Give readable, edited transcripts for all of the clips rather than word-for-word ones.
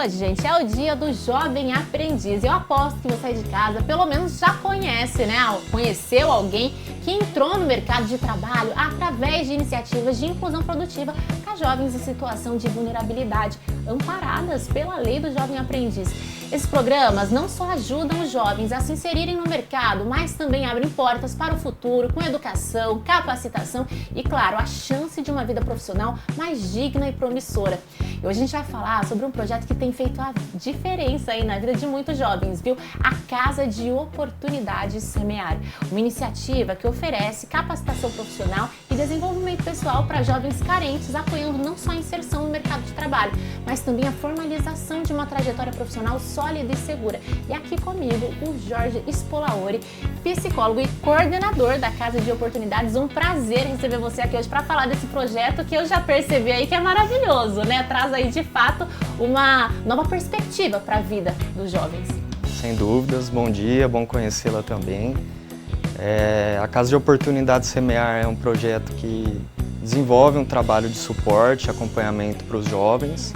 Hoje, gente, é o dia do jovem aprendiz. Eu aposto que você de casa pelo menos já conhece, né? Conheceu alguém que entrou no mercado de trabalho através de iniciativas de inclusão produtiva para jovens em situação de vulnerabilidade, amparadas pela Lei do Jovem Aprendiz. Esses programas não só ajudam os jovens a se inserirem no mercado, mas também abrem portas para o futuro com educação, capacitação e, claro, a chance de uma vida profissional mais digna e promissora. E hoje a gente vai falar sobre um projeto que tem feito a diferença aí na vida de muitos jovens, viu? A Casa de Oportunidades Semear, uma iniciativa que oferece capacitação profissional e desenvolvimento pessoal para jovens carentes, apoiando não só a inserção no mercado de trabalho, mas também a formalização de uma trajetória profissional sólida e segura. E aqui comigo, o Jorge Spolaori, psicólogo e coordenador da Casa de Oportunidades. Um prazer receber você aqui hoje para falar desse projeto que eu já percebi aí que é maravilhoso, né? Traz aí de fato uma nova perspectiva para a vida dos jovens. Sem dúvidas, bom dia, bom conhecê-la também. A Casa de Oportunidades Semear é um projeto que desenvolve um trabalho de suporte e acompanhamento para os jovens.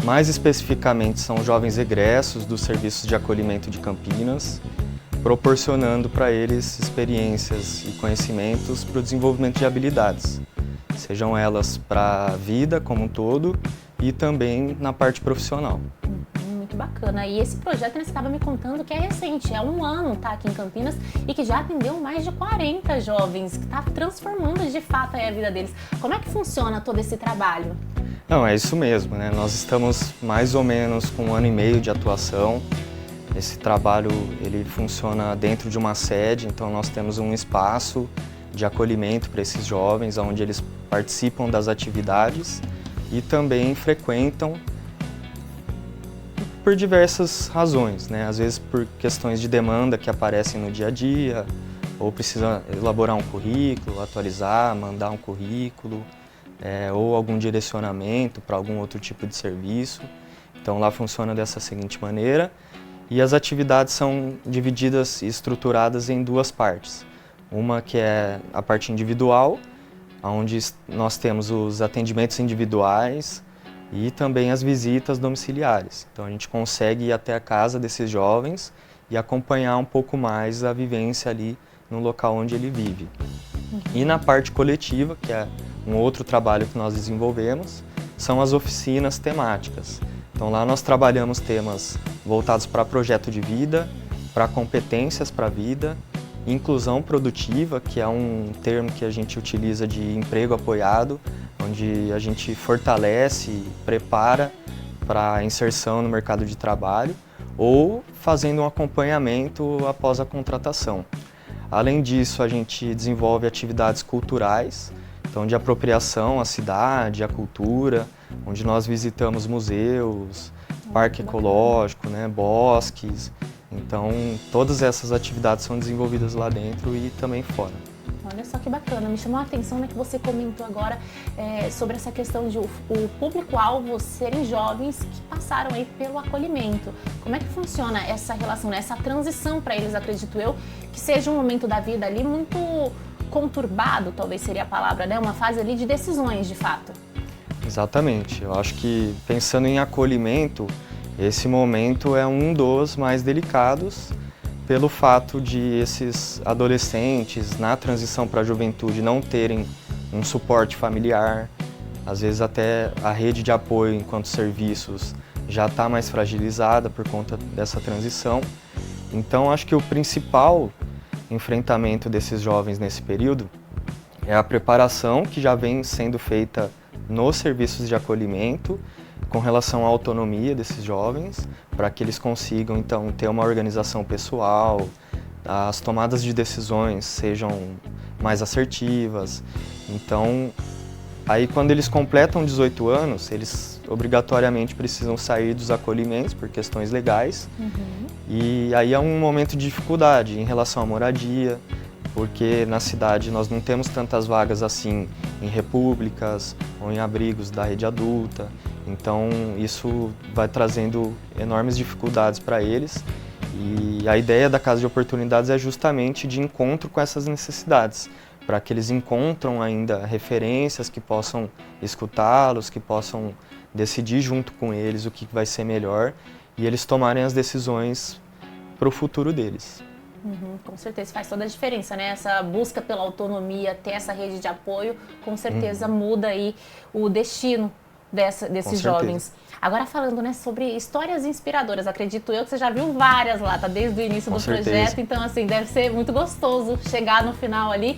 Mais especificamente, são jovens egressos dos serviços de acolhimento de Campinas, proporcionando para eles experiências e conhecimentos para o desenvolvimento de habilidades, sejam elas para a vida como um todo e também na parte profissional. Muito bacana. E esse projeto, você estava me contando que é recente, é um ano, tá, aqui em Campinas, e que já atendeu mais de 40 jovens, que está transformando de fato aí a vida deles. Como é que funciona todo esse trabalho? Não, é isso mesmo, né? Nós estamos mais ou menos com 1 ano e meio de atuação. Esse trabalho, ele funciona dentro de uma sede, então nós temos um espaço de acolhimento para esses jovens, onde eles participam das atividades e também frequentam por diversas razões, né? Às vezes por questões de demanda que aparecem no dia a dia, ou precisa elaborar um currículo, atualizar, mandar um currículo, ou algum direcionamento para algum outro tipo de serviço. Então lá funciona dessa seguinte maneira, e as atividades são divididas e estruturadas em duas partes. Uma que é a parte individual, onde nós temos os atendimentos individuais e também as visitas domiciliares. Então a gente consegue ir até a casa desses jovens e acompanhar um pouco mais a vivência ali no local onde ele vive. E na parte coletiva, que é um outro trabalho que nós desenvolvemos, são as oficinas temáticas. Então lá nós trabalhamos temas voltados para projeto de vida, para competências para a vida, inclusão produtiva, que é um termo que a gente utiliza de emprego apoiado, onde a gente fortalece e prepara para a inserção no mercado de trabalho, ou fazendo um acompanhamento após a contratação. Além disso, a gente desenvolve atividades culturais, então de apropriação à cidade, à cultura, onde nós visitamos museus, parque ecológico, né, bosques. Então todas essas atividades são desenvolvidas lá dentro e também fora. Olha só que bacana, me chamou a atenção, né, que você comentou agora sobre essa questão de o público-alvo serem jovens que passaram aí pelo acolhimento. Como é que funciona essa relação, né, essa transição para eles, acredito eu, que seja um momento da vida ali muito conturbado, talvez seria a palavra, né, uma fase ali de decisões, de fato. Exatamente, eu acho que pensando em acolhimento, esse momento é um dos mais delicados, pelo fato de esses adolescentes, na transição para a juventude, não terem um suporte familiar, às vezes até a rede de apoio enquanto serviços já está mais fragilizada por conta dessa transição. Então, acho que o principal enfrentamento desses jovens nesse período é a preparação que já vem sendo feita nos serviços de acolhimento, com relação à autonomia desses jovens, para que eles consigam, então, ter uma organização pessoal, as tomadas de decisões sejam mais assertivas. Então, aí quando eles completam 18 anos, eles obrigatoriamente precisam sair dos acolhimentos por questões legais. E aí é um momento de dificuldade em relação à moradia, porque na cidade nós não temos tantas vagas assim em repúblicas ou em abrigos da rede adulta. Então isso vai trazendo enormes dificuldades para eles, e a ideia da Casa de Oportunidades é justamente de encontro com essas necessidades, para que eles encontram ainda referências que possam escutá-los, que possam decidir junto com eles o que vai ser melhor e eles tomarem as decisões para o futuro deles. Com certeza, faz toda a diferença, né? Essa busca pela autonomia, ter essa rede de apoio, com certeza muda aí o destino desses jovens. Agora falando, né, sobre histórias inspiradoras, acredito eu que você já viu várias lá, tá? Desde o início do projeto, então assim, deve ser muito gostoso chegar no final ali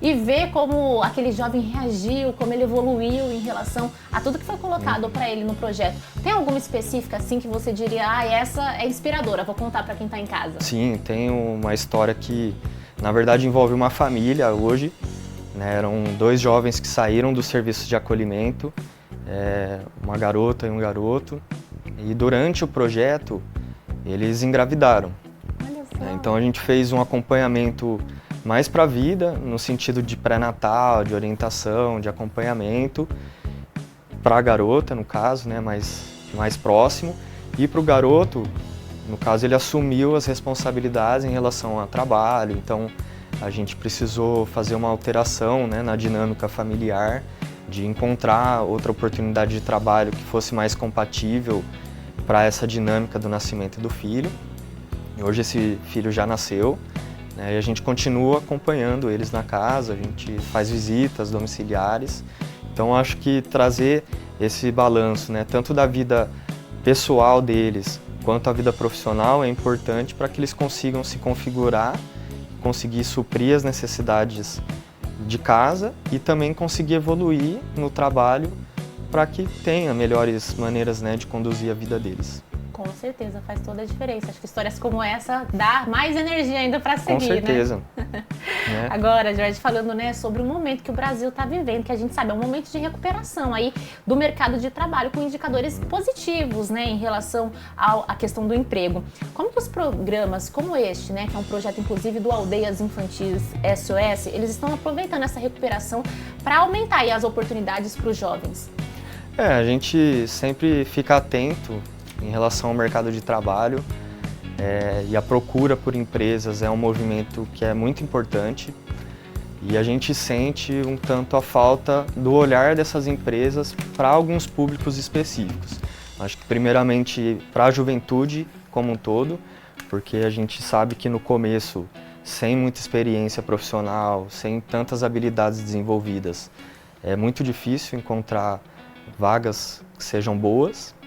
e ver como aquele jovem reagiu, como ele evoluiu em relação a tudo que foi colocado para ele no projeto. Tem alguma específica assim que você diria, essa é inspiradora, vou contar para quem está em casa? Sim, tem uma história que, na verdade, envolve uma família hoje, né? Eram 2 jovens que saíram do serviço de acolhimento, uma garota e um garoto, e durante o projeto eles engravidaram. Olha só. Então a gente fez um acompanhamento mais para a vida, no sentido de pré-natal, de orientação, de acompanhamento, para a garota, no caso, né, mais próximo, e para o garoto, no caso, ele assumiu as responsabilidades em relação ao trabalho, então a gente precisou fazer uma alteração, né, na dinâmica familiar, de encontrar outra oportunidade de trabalho que fosse mais compatível para essa dinâmica do nascimento do filho. E hoje esse filho já nasceu, né, e a gente continua acompanhando eles na casa, a gente faz visitas domiciliares. Então acho que trazer esse balanço, né, tanto da vida pessoal deles quanto a vida profissional é importante para que eles consigam se configurar, conseguir suprir as necessidades de casa e também conseguir evoluir no trabalho para que tenha melhores maneiras, né, de conduzir a vida deles. Com certeza, faz toda a diferença. Acho que histórias como essa dá mais energia ainda para seguir, Com certeza. Né? Né? Agora, Jorge, falando, né, sobre o momento que o Brasil está vivendo, que a gente sabe, é um momento de recuperação aí do mercado de trabalho com indicadores positivos, né, em relação à questão do emprego. Como que os programas como este, né, que é um projeto inclusive do Aldeias Infantis SOS, eles estão aproveitando essa recuperação para aumentar aí as oportunidades para os jovens? A gente sempre fica atento em relação ao mercado de trabalho, e a procura por empresas é um movimento que é muito importante e a gente sente um tanto a falta do olhar dessas empresas para alguns públicos específicos. Acho que primeiramente para a juventude como um todo, porque a gente sabe que no começo, sem muita experiência profissional, sem tantas habilidades desenvolvidas, é muito difícil encontrar vagas que sejam boas.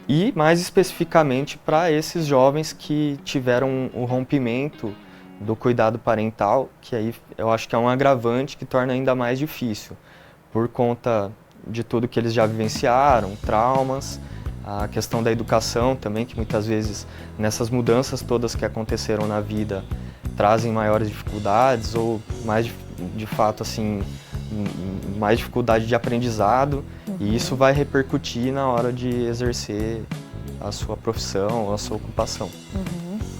E mais especificamente para esses jovens que tiveram o rompimento do cuidado parental, que aí eu acho que é um agravante que torna ainda mais difícil, por conta de tudo que eles já vivenciaram, traumas, a questão da educação também, que muitas vezes nessas mudanças todas que aconteceram na vida trazem maiores dificuldades ou mais de fato assim, mais dificuldade de aprendizado. E isso vai repercutir na hora de exercer a sua profissão, a sua ocupação.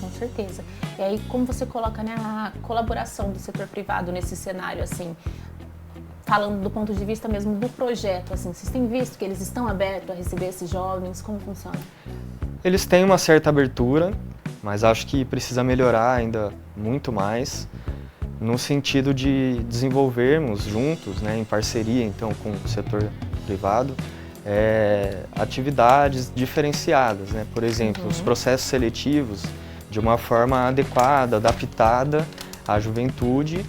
Com certeza. E aí, como você coloca, né, a colaboração do setor privado nesse cenário, assim, falando do ponto de vista mesmo do projeto, assim, vocês têm visto que eles estão abertos a receber esses jovens? Como funciona? Eles têm uma certa abertura, mas acho que precisa melhorar ainda muito mais, no sentido de desenvolvermos juntos, né, em parceria então com o setor privado, atividades diferenciadas, né? Por exemplo, os processos seletivos de uma forma adequada, adaptada à juventude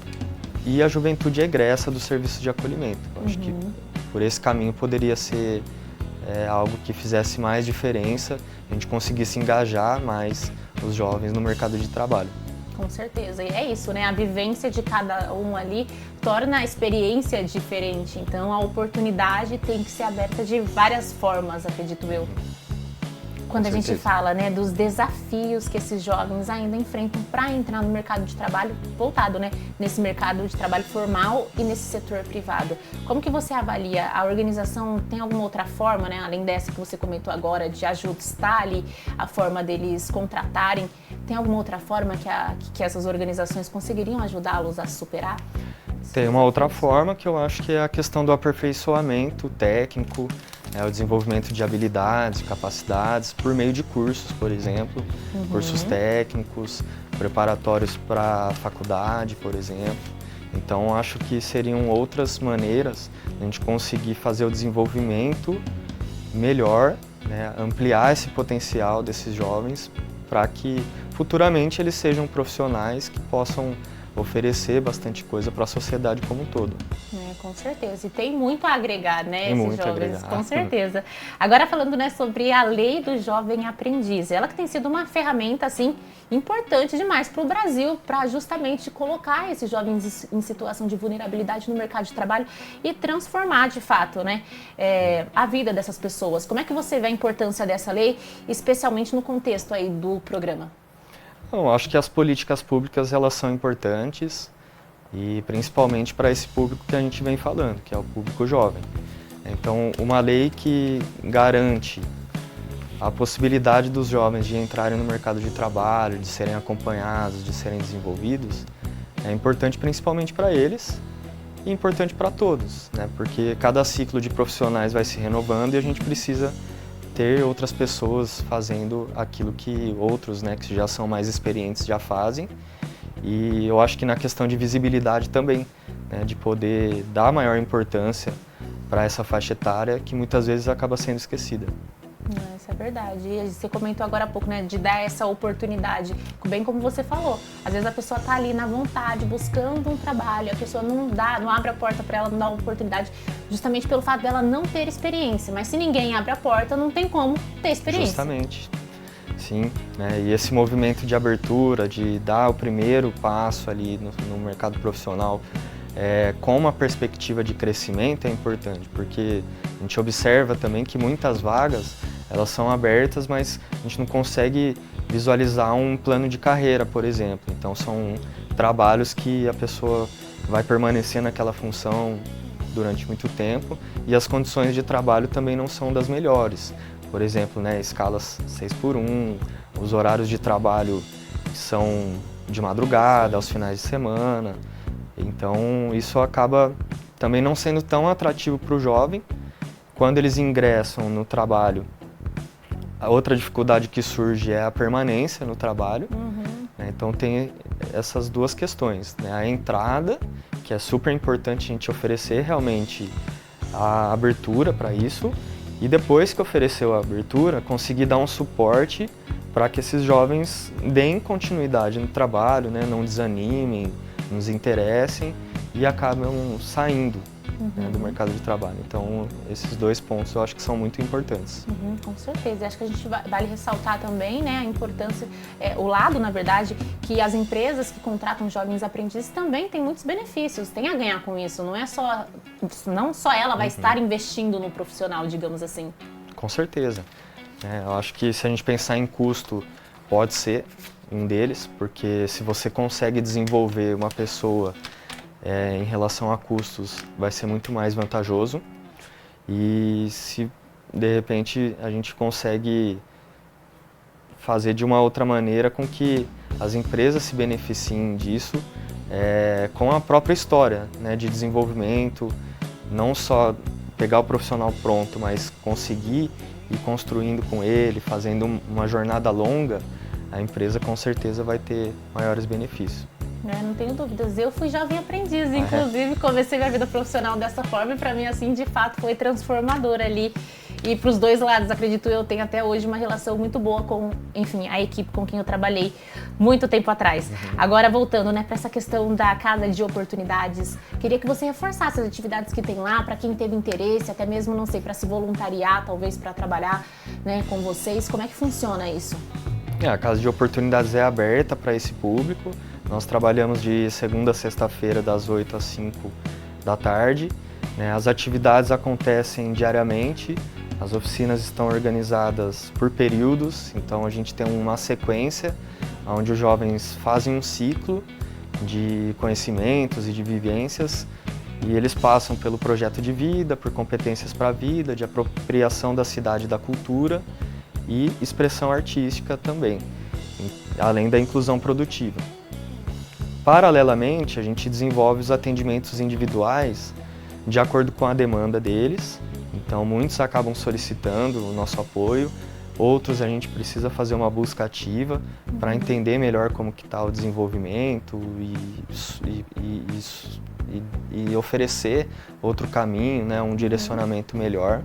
e à juventude egressa do serviço de acolhimento. Eu acho que por esse caminho poderia ser algo que fizesse mais diferença, a gente conseguisse engajar mais os jovens no mercado de trabalho. Com certeza, e é isso, né? A vivência de cada um ali torna a experiência diferente, então a oportunidade tem que ser aberta de várias formas, acredito eu. Quando a gente fala, né, dos desafios que esses jovens ainda enfrentam para entrar no mercado de trabalho voltado, né, nesse mercado de trabalho formal e nesse setor privado. Como que você avalia? A organização tem alguma outra forma, né, além dessa que você comentou agora, de ajustar ali a forma deles contratarem? Tem alguma outra forma que essas organizações conseguiriam ajudá-los a superar? Tem uma outra forma que eu acho que é a questão do aperfeiçoamento técnico, o desenvolvimento de habilidades, capacidades, por meio de cursos, por exemplo, cursos técnicos, preparatórios para a faculdade, por exemplo. Então, acho que seriam outras maneiras de a gente conseguir fazer o desenvolvimento melhor, né, ampliar esse potencial desses jovens para que futuramente eles sejam profissionais que possam oferecer bastante coisa para a sociedade como um todo. Com certeza. E tem muito a agregar, né, Tem esses muito a jovens, agregar. com certeza. Agora falando, né, sobre a lei do jovem aprendiz, ela que tem sido uma ferramenta, assim, importante demais para o Brasil, para justamente colocar esses jovens em situação de vulnerabilidade no mercado de trabalho e transformar, de fato, né, a vida dessas pessoas. Como é que você vê a importância dessa lei, especialmente no contexto aí do programa? Eu acho que as políticas públicas elas são importantes e principalmente para esse público que a gente vem falando, que é o público jovem. Então, uma lei que garante a possibilidade dos jovens de entrarem no mercado de trabalho, de serem acompanhados, de serem desenvolvidos, é importante principalmente para eles e importante para todos, né? Porque cada ciclo de profissionais vai se renovando e a gente precisa ter outras pessoas fazendo aquilo que outros, né, que já são mais experientes já fazem. E eu acho que na questão de visibilidade também, né, de poder dar maior importância para essa faixa etária que muitas vezes acaba sendo esquecida. Isso é verdade. E você comentou agora há pouco, né, de dar essa oportunidade, bem como você falou. Às vezes a pessoa está ali na vontade, buscando um trabalho, a pessoa não abre a porta para ela, não dá uma oportunidade, justamente pelo fato dela não ter experiência. Mas se ninguém abre a porta, não tem como ter experiência. Justamente. Sim, né? E esse movimento de abertura, de dar o primeiro passo ali no mercado profissional com uma perspectiva de crescimento é importante, porque a gente observa também que muitas vagas elas são abertas, mas a gente não consegue visualizar um plano de carreira, por exemplo. Então são trabalhos que a pessoa vai permanecer naquela função durante muito tempo e as condições de trabalho também não são das melhores. Por exemplo, né, escalas 6x1, os horários de trabalho são de madrugada, aos finais de semana. Então, isso acaba também não sendo tão atrativo para o jovem. Quando eles ingressam no trabalho, a outra dificuldade que surge é a permanência no trabalho. Né? Então, tem essas duas questões, né? A entrada, que é super importante a gente oferecer realmente a abertura para isso, e depois que ofereceu a abertura, conseguir dar um suporte para que esses jovens deem continuidade no trabalho, né? Não desanimem, não desinteressem e acabam saindo né, do mercado de trabalho. Então, esses dois pontos eu acho que são muito importantes. Com certeza. E acho que a gente vale ressaltar também, né, a importância, o lado, na verdade, que as empresas que contratam jovens aprendizes também têm muitos benefícios, têm a ganhar com isso. Não só ela vai estar investindo no profissional, digamos assim. Com certeza. Eu acho que se a gente pensar em custo, pode ser um deles, porque se você consegue desenvolver uma pessoa em relação a custos, vai ser muito mais vantajoso. E se de repente a gente consegue fazer de uma outra maneira com que as empresas se beneficiem disso, com a própria história, né, de desenvolvimento, não só pegar o profissional pronto, mas conseguir ir construindo com ele, fazendo uma jornada longa, a empresa com certeza vai ter maiores benefícios. Não tenho dúvidas. Eu fui jovem aprendiz, inclusive comecei minha vida profissional dessa forma e para mim, assim, de fato foi transformador ali. E para os dois lados, acredito eu, tenho até hoje uma relação muito boa com, enfim, a equipe com quem eu trabalhei muito tempo atrás. Agora, voltando, né, para essa questão da Casa de Oportunidades, queria que você reforçasse as atividades que tem lá, para quem teve interesse, até mesmo, não sei, para se voluntariar, talvez para trabalhar, né, com vocês. Como é que funciona isso? A Casa de Oportunidades é aberta para esse público. Nós trabalhamos de segunda a sexta-feira, das 8 às 5 da tarde. As atividades acontecem diariamente, as oficinas estão organizadas por períodos, então a gente tem uma sequência onde os jovens fazem um ciclo de conhecimentos e de vivências e eles passam pelo projeto de vida, por competências para a vida, de apropriação da cidade e da cultura e expressão artística também, além da inclusão produtiva. Paralelamente, a gente desenvolve os atendimentos individuais de acordo com a demanda deles. Então, muitos acabam solicitando o nosso apoio, outros a gente precisa fazer uma busca ativa para entender melhor como que está o desenvolvimento e oferecer outro caminho, né, um direcionamento melhor.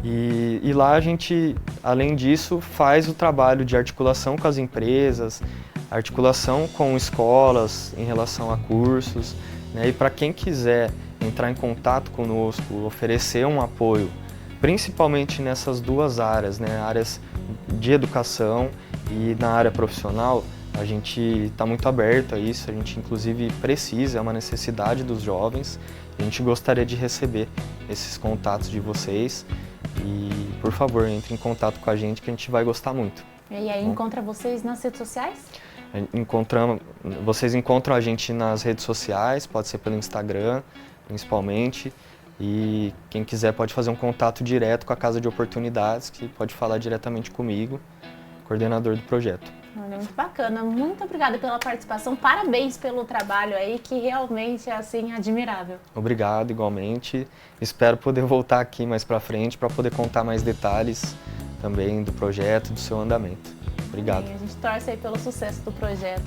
E lá a gente, além disso, faz o trabalho de articulação com as empresas, articulação com escolas em relação a cursos, né? E para quem quiser entrar em contato conosco, oferecer um apoio, principalmente nessas duas áreas, né? Áreas de educação e na área profissional, a gente está muito aberto a isso, a gente inclusive precisa, é uma necessidade dos jovens, a gente gostaria de receber esses contatos de vocês e, por favor, entre em contato com a gente que a gente vai gostar muito. E aí, encontra vocês nas redes sociais? Vocês encontram a gente nas redes sociais, pode ser pelo Instagram, principalmente, e quem quiser pode fazer um contato direto com a Casa de Oportunidades, que pode falar diretamente comigo, coordenador do projeto. Olha, muito bacana, muito obrigada pela participação, parabéns pelo trabalho aí, que realmente é assim admirável. Obrigado, igualmente. Espero poder voltar aqui mais para frente para poder contar mais detalhes também do projeto, do seu andamento. Obrigado. A gente torce aí pelo sucesso do projeto.